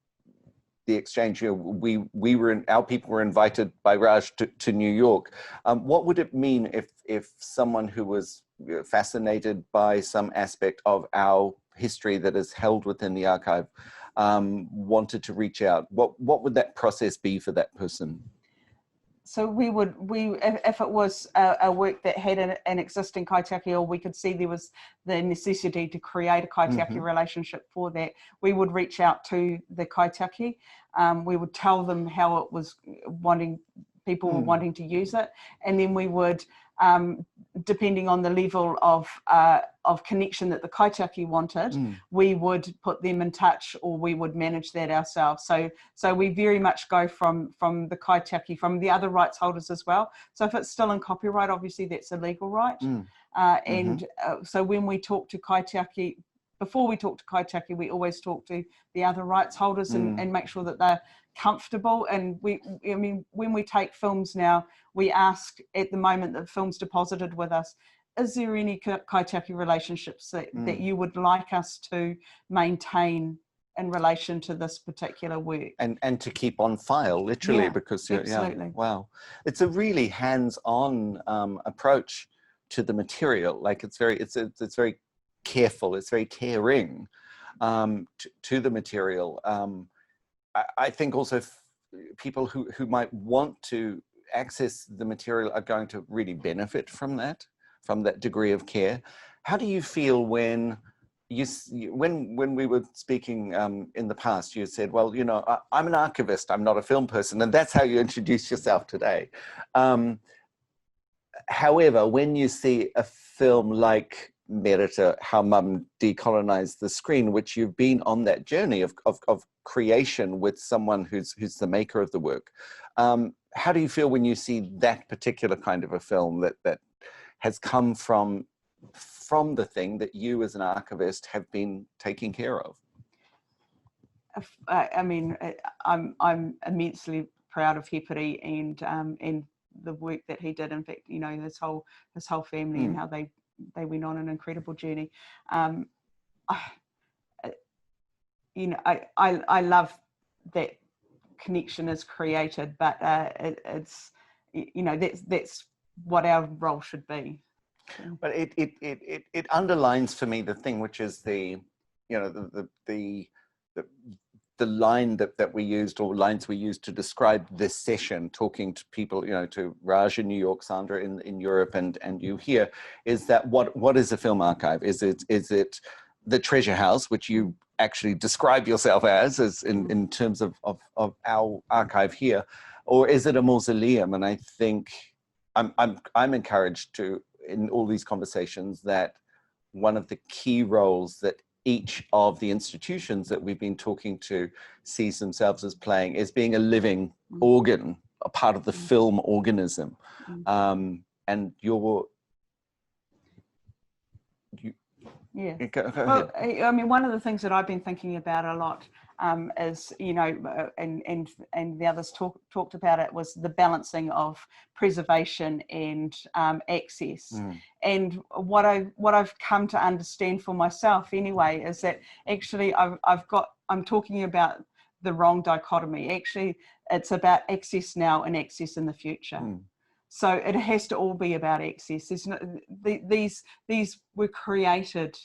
exchange, our people were invited by Raj to New York. What would it mean if someone who was fascinated by some aspect of our history that is held within the archive wanted to reach out? What would that process be for that person? So if it was a work that had an existing kaitiaki, or we could see there was the necessity to create a kaitiaki relationship for that, we would reach out to the kaitiaki. We would tell them how it was people were wanting to use it, and then we would, depending on the level of connection that the kaitiaki wanted, we would put them in touch, or we would manage that ourselves. So we very much go from the kaitiaki, from the other rights holders as well. So if it's still in copyright, obviously that's a legal right. So when we talk to kaitiaki, before we talk to kaitiaki, we always talk to the other rights holders and make sure that they're comfortable. And when we take films now, we ask at the moment that the film's deposited with us, is there any kaitiaki relationships that you would like us to maintain in relation to this particular work? And to keep on file, literally, because wow. It's a really hands-on approach to the material. Like it's very careful, it's very caring to the material. I think also people who might want to access the material are going to really benefit from that degree of care. How do you feel when when we were speaking in the past, you said, well, I'm an archivist, I'm not a film person, and that's how you introduce yourself today. However, when you see a film like Merita, How Mum Decolonized the Screen, which you've been on that journey of creation with someone who's the maker of the work, how do you feel when you see that particular kind of a film that has come from the thing that you as an archivist have been taking care of? I mean, I'm immensely proud of Hepari and the work that he did. In fact, his whole family and how they went on an incredible journey. I love that connection is created, but it's that's what our role should be. But it underlines for me the thing, which is the line that we used, or lines we used to describe this session, talking to people, to Raj in New York, Sandra in Europe, and you here, is that what is a film archive? Is it the treasure house, which you actually describe yourself as in terms of our archive here, or is it a mausoleum? And I think I'm encouraged to, in all these conversations, that one of the key roles that each of the institutions that we've been talking to sees themselves as playing is being a living organ, a part of the film organism. And Go well, I mean, one of the things that I've been thinking about a lot is, and the others talked about it, was the balancing of preservation and access. And what I've come to understand for myself anyway is that actually I'm talking about the wrong dichotomy. Actually, it's about access now and access in the future. So it has to all be about access. There's no, these were created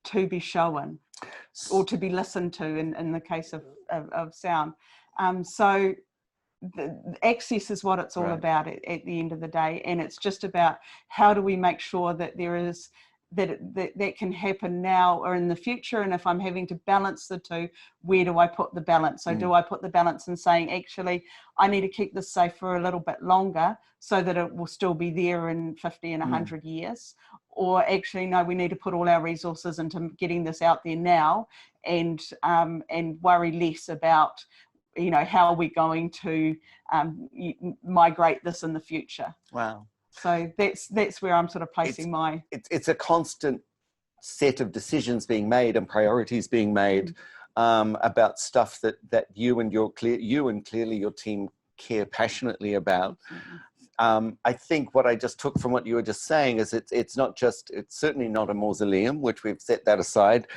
to be shown or to be listened to in the case of sound. So the access is what it's all about at the end of the day. And it's just about how do we make sure that there is that can happen now or in the future. And if I'm having to balance the two, where do I put the balance? So do I put the balance in saying, actually, I need to keep this safe for a little bit longer so that it will still be there in 50 and 100 years? Or actually, no, we need to put all our resources into getting this out there now and worry less about, you know, how are we going to migrate this in the future? Wow. So that's where I'm sort of placing it's a constant set of decisions being made and priorities being made about stuff that you and clearly your team care passionately about. I think what I just took from what you were just saying is it's certainly not a mausoleum, which we've set that aside.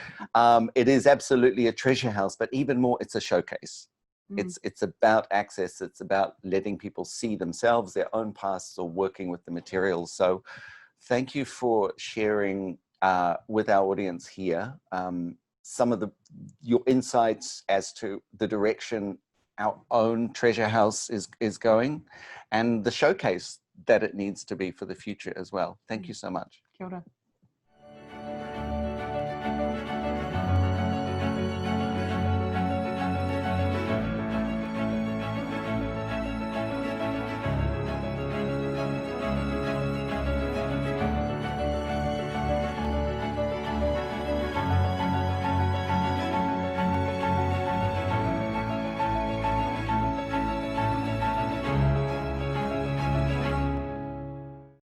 It is absolutely a treasure house, but even more, it's a showcase. It's about access. It's about letting people see themselves, their own pasts, or working with the materials. So thank you for sharing with our audience here some of your insights as to the direction our own treasure house is going and the showcase that it needs to be for the future as well. Thank you so much. Kia ora.